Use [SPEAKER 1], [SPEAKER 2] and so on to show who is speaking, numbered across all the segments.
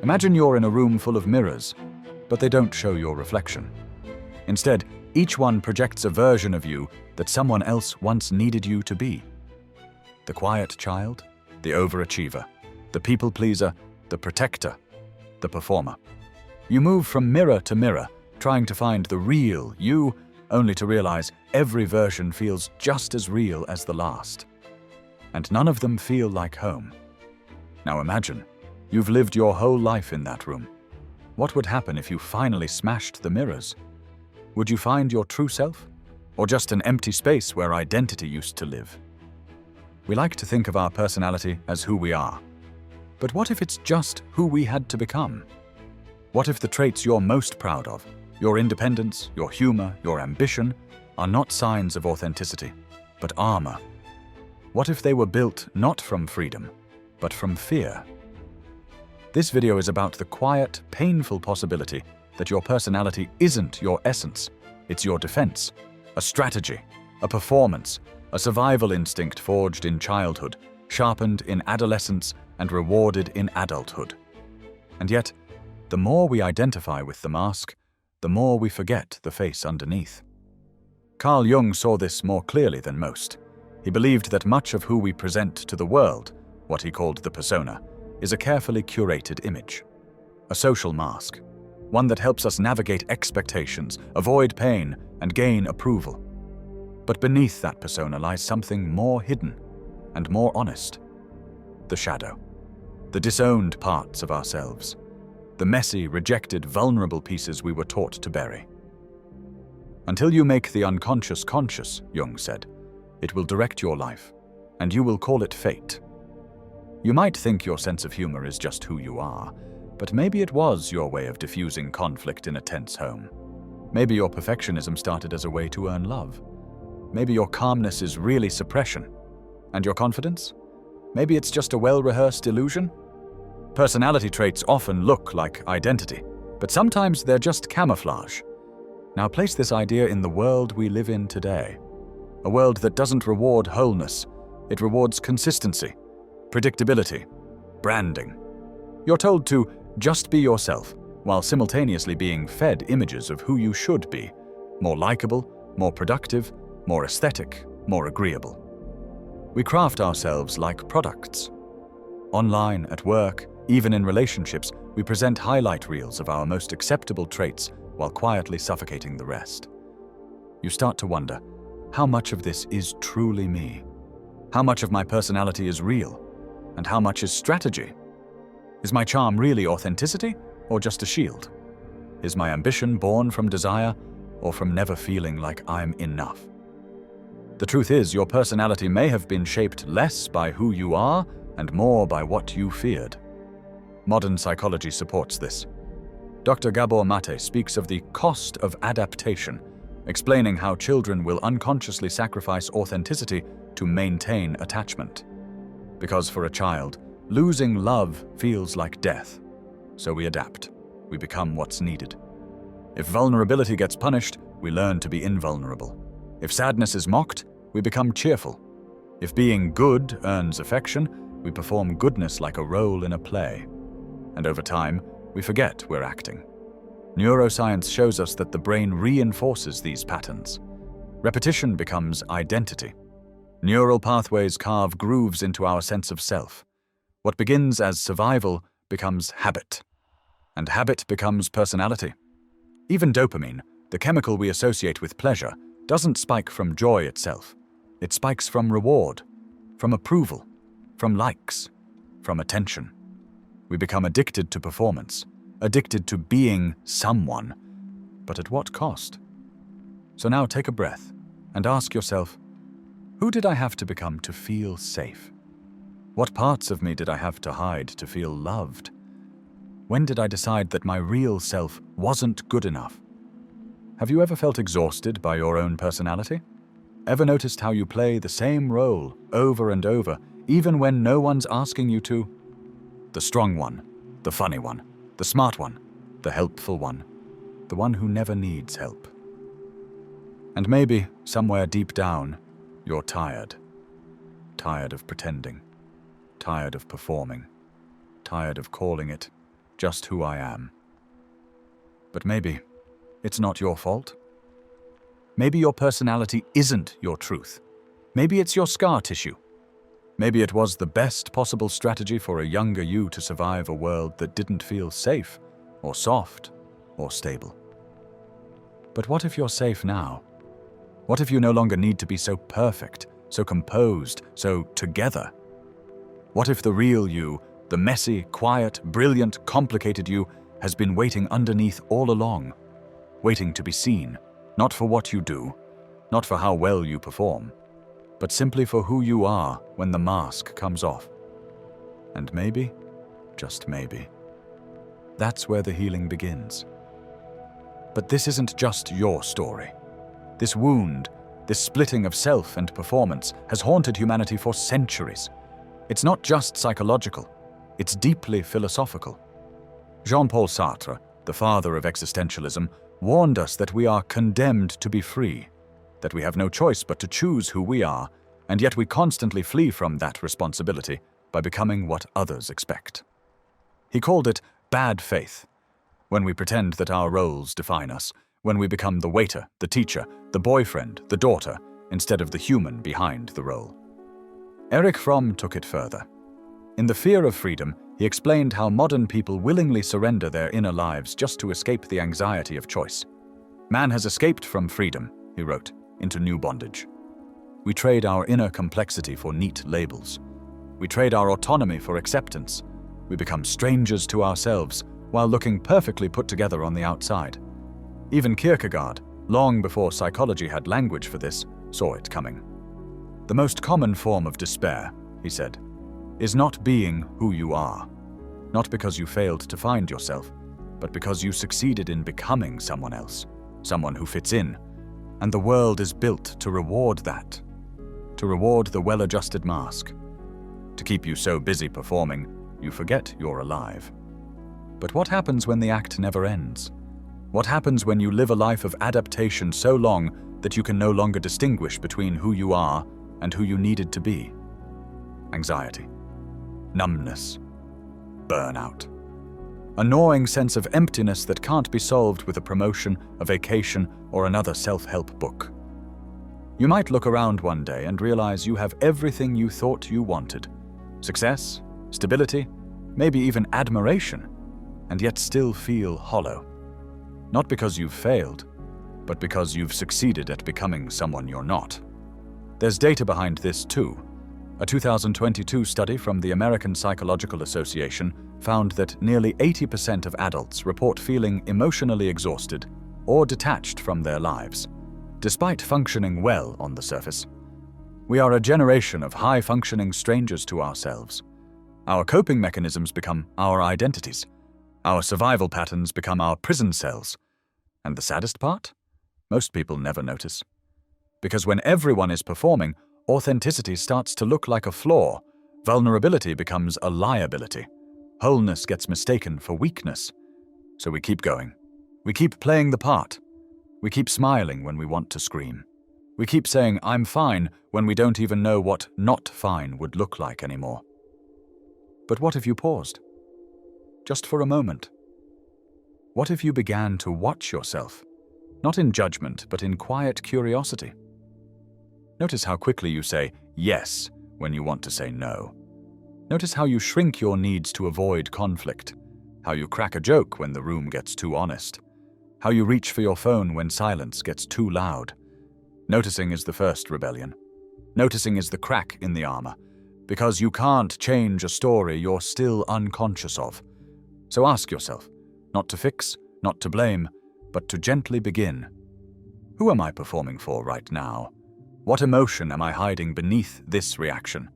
[SPEAKER 1] Imagine you're in a room full of mirrors, but they don't show your reflection. Instead, each one projects a version of you that someone else once needed you to be. The quiet child, the overachiever, the people pleaser, the protector, the performer. You move from mirror to mirror, trying to find the real you, only to realize every version feels just as real as the last. And none of them feel like home. Now imagine, you've lived your whole life in that room. What would happen if you finally smashed the mirrors? Would you find your true self? Or just an empty space where identity used to live? We like to think of our personality as who we are. But what if it's just who we had to become? What if the traits you're most proud of, your independence, your humor, your ambition, are not signs of authenticity, but armor? What if they were built not from freedom, but from fear? This video is about the quiet, painful possibility that your personality isn't your essence, it's your defense, a strategy, a performance, a survival instinct forged in childhood, sharpened in adolescence, and rewarded in adulthood. And yet, the more we identify with the mask, the more we forget the face underneath. Carl Jung saw this more clearly than most. He believed that much of who we present to the world, what he called the persona, is a carefully curated image. A social mask, one that helps us navigate expectations, avoid pain, and gain approval. But beneath that persona lies something more hidden and more honest. The shadow. The disowned parts of ourselves. The messy, rejected, vulnerable pieces we were taught to bury. Until you make the unconscious conscious, Jung said, it will direct your life, and you will call it fate. You might think your sense of humor is just who you are, but maybe it was your way of diffusing conflict in a tense home. Maybe your perfectionism started as a way to earn love. Maybe your calmness is really suppression. And your confidence? Maybe it's just a well-rehearsed illusion? Personality traits often look like identity, but sometimes they're just camouflage. Now place this idea in the world we live in today. A world that doesn't reward wholeness, it rewards consistency, predictability, branding. You're told to just be yourself, while simultaneously being fed images of who you should be, more likable, more productive, more aesthetic, more agreeable. We craft ourselves like products. Online, at work, even in relationships, we present highlight reels of our most acceptable traits while quietly suffocating the rest. You start to wonder, how much of this is truly me? How much of my personality is real? And how much is strategy? Is my charm really authenticity, or just a shield? Is my ambition born from desire, or from never feeling like I'm enough? The truth is, your personality may have been shaped less by who you are and more by what you feared. Modern psychology supports this. Dr. Gabor Mate speaks of the cost of adaptation, explaining how children will unconsciously sacrifice authenticity to maintain attachment. Because for a child, losing love feels like death. So we adapt. We become what's needed. If vulnerability gets punished, we learn to be invulnerable. If sadness is mocked, we become cheerful. If being good earns affection, we perform goodness like a role in a play. And over time, we forget we're acting. Neuroscience shows us that the brain reinforces these patterns. Repetition becomes identity. Neural pathways carve grooves into our sense of self. What begins as survival becomes habit. And habit becomes personality. Even dopamine, the chemical we associate with pleasure, doesn't spike from joy itself. It spikes from reward, from approval, from likes, from attention. We become addicted to performance, addicted to being someone, but at what cost? So now take a breath and ask yourself, who did I have to become to feel safe? What parts of me did I have to hide to feel loved? When did I decide that my real self wasn't good enough? Have you ever felt exhausted by your own personality? Ever noticed how you play the same role over and over, even when no one's asking you to? The strong one, the funny one, the smart one, the helpful one, the one who never needs help. And maybe, somewhere deep down, you're tired. Tired of pretending. Tired of performing. Tired of calling it just who I am. But maybe it's not your fault. Maybe your personality isn't your truth. Maybe it's your scar tissue. Maybe it was the best possible strategy for a younger you to survive a world that didn't feel safe, or soft, or stable. But what if you're safe now? What if you no longer need to be so perfect, so composed, so together? What if the real you, the messy, quiet, brilliant, complicated you, has been waiting underneath all along, waiting to be seen, not for what you do, not for how well you perform, but simply for who you are when the mask comes off? And maybe, just maybe, that's where the healing begins. But this isn't just your story. This wound, this splitting of self and performance, has haunted humanity for centuries. It's not just psychological, it's deeply philosophical. Jean-Paul Sartre, the father of existentialism, warned us that we are condemned to be free, that we have no choice but to choose who we are, and yet we constantly flee from that responsibility by becoming what others expect. He called it bad faith, when we pretend that our roles define us, when we become the waiter, the teacher, the boyfriend, the daughter, instead of the human behind the role. Erich Fromm took it further. In The Fear of Freedom, he explained how modern people willingly surrender their inner lives just to escape the anxiety of choice. Man has escaped from freedom, he wrote, into new bondage. We trade our inner complexity for neat labels. We trade our autonomy for acceptance. We become strangers to ourselves while looking perfectly put together on the outside. Even Kierkegaard, long before psychology had language for this, saw it coming. The most common form of despair, he said, is not being who you are. Not because you failed to find yourself, but because you succeeded in becoming someone else, someone who fits in. And the world is built to reward that, to reward the well-adjusted mask. To keep you so busy performing, you forget you're alive. But what happens when the act never ends? What happens when you live a life of adaptation so long that you can no longer distinguish between who you are and who you needed to be? Anxiety, numbness, burnout. A gnawing sense of emptiness that can't be solved with a promotion, a vacation, or another self-help book. You might look around one day and realize you have everything you thought you wanted. Success, stability, maybe even admiration, and yet still feel hollow. Not because you've failed, but because you've succeeded at becoming someone you're not. There's data behind this too. A 2022 study from the American Psychological Association found that nearly 80% of adults report feeling emotionally exhausted or detached from their lives, despite functioning well on the surface. We are a generation of high-functioning strangers to ourselves. Our coping mechanisms become our identities. Our survival patterns become our prison cells. And the saddest part? Most people never notice. Because when everyone is performing, authenticity starts to look like a flaw. Vulnerability becomes a liability. Wholeness gets mistaken for weakness. So we keep going. We keep playing the part. We keep smiling when we want to scream. We keep saying, "I'm fine," when we don't even know what not fine would look like anymore. But what if you paused? Just for a moment. What if you began to watch yourself? Not in judgment, but in quiet curiosity. Notice how quickly you say yes when you want to say no. Notice how you shrink your needs to avoid conflict, how you crack a joke when the room gets too honest, how you reach for your phone when silence gets too loud. Noticing is the first rebellion. Noticing is the crack in the armor, because you can't change a story you're still unconscious of. So ask yourself, not to fix, not to blame, but to gently begin. Who am I performing for right now? What emotion am I hiding beneath this reaction?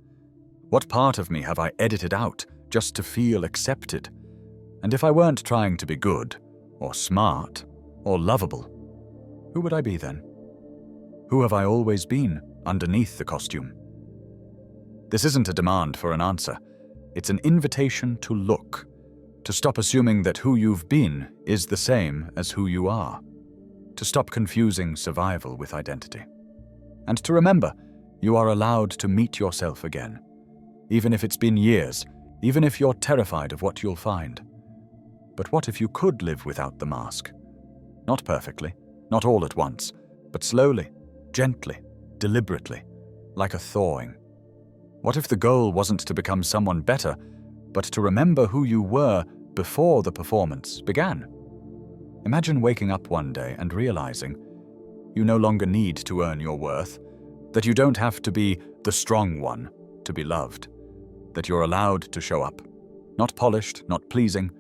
[SPEAKER 1] What part of me have I edited out just to feel accepted? And if I weren't trying to be good, or smart, or lovable, who would I be then? Who have I always been underneath the costume? This isn't a demand for an answer. It's an invitation to look, to stop assuming that who you've been is the same as who you are, to stop confusing survival with identity. And to remember, you are allowed to meet yourself again. Even if it's been years, even if you're terrified of what you'll find. But what if you could live without the mask? Not perfectly, not all at once, but slowly, gently, deliberately, like a thawing. What if the goal wasn't to become someone better, but to remember who you were before the performance began? Imagine waking up one day and realizing you no longer need to earn your worth, that you don't have to be the strong one to be loved, that you're allowed to show up, not polished, not pleasing,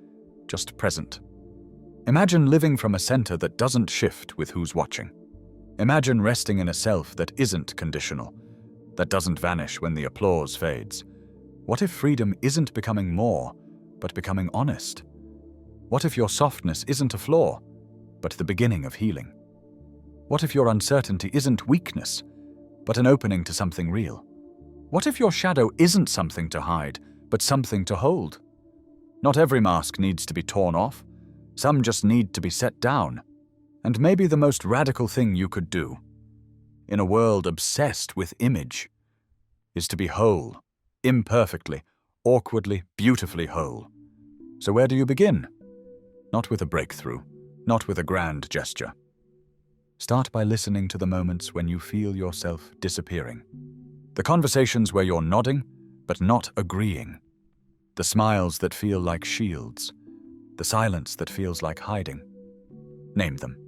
[SPEAKER 1] just present. Imagine living from a center that doesn't shift with who's watching. Imagine resting in a self that isn't conditional, that doesn't vanish when the applause fades. What if freedom isn't becoming more, but becoming honest? What if your softness isn't a flaw, but the beginning of healing? What if your uncertainty isn't weakness, but an opening to something real? What if your shadow isn't something to hide, but something to hold? Not every mask needs to be torn off. Some just need to be set down. And maybe the most radical thing you could do, in a world obsessed with image, is to be whole, imperfectly, awkwardly, beautifully whole. So where do you begin? Not with a breakthrough, not with a grand gesture. Start by listening to the moments when you feel yourself disappearing. The conversations where you're nodding, but not agreeing. The smiles that feel like shields. The silence that feels like hiding. Name them,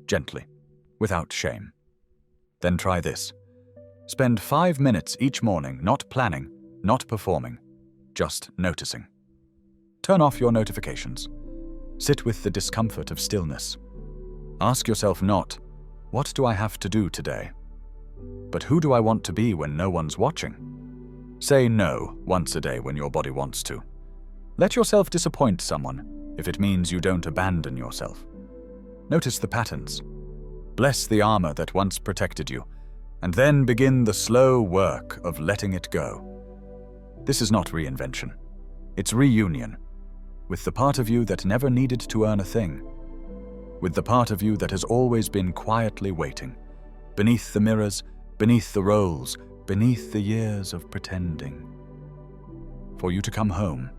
[SPEAKER 1] gently, without shame. Then try this. Spend 5 minutes each morning not planning, not performing, just noticing. Turn off your notifications. Sit with the discomfort of stillness. Ask yourself not, what do I have to do today? But who do I want to be when no one's watching? Say no once a day when your body wants to. Let yourself disappoint someone if it means you don't abandon yourself. Notice the patterns. Bless the armor that once protected you, and then begin the slow work of letting it go. This is not reinvention. It's reunion with the part of you that never needed to earn a thing, with the part of you that has always been quietly waiting, beneath the mirrors, beneath the roles, beneath the years of pretending, for you to come home.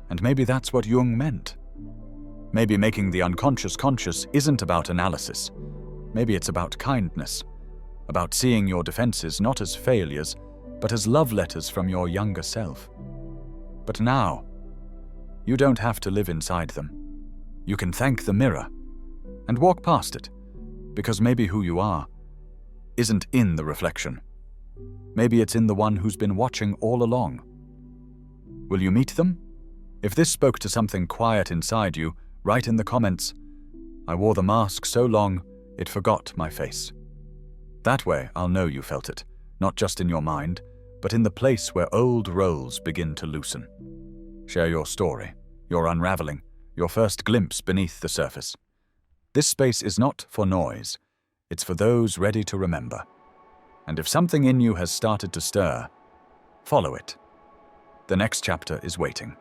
[SPEAKER 1] And maybe that's what Jung meant. Maybe making the unconscious conscious isn't about analysis. Maybe it's about kindness, about seeing your defenses not as failures, but as love letters from your younger self. But now, you don't have to live inside them. You can thank the mirror and walk past it, because maybe who you are isn't in the reflection. Maybe it's in the one who's been watching all along. Will you meet them? If this spoke to something quiet inside you, write in the comments, "I wore the mask so long, it forgot my face." That way, I'll know you felt it, not just in your mind, but in the place where old roles begin to loosen. Share your story, your unraveling, your first glimpse beneath the surface. This space is not for noise, it's for those ready to remember. And if something in you has started to stir, follow it. The next chapter is waiting.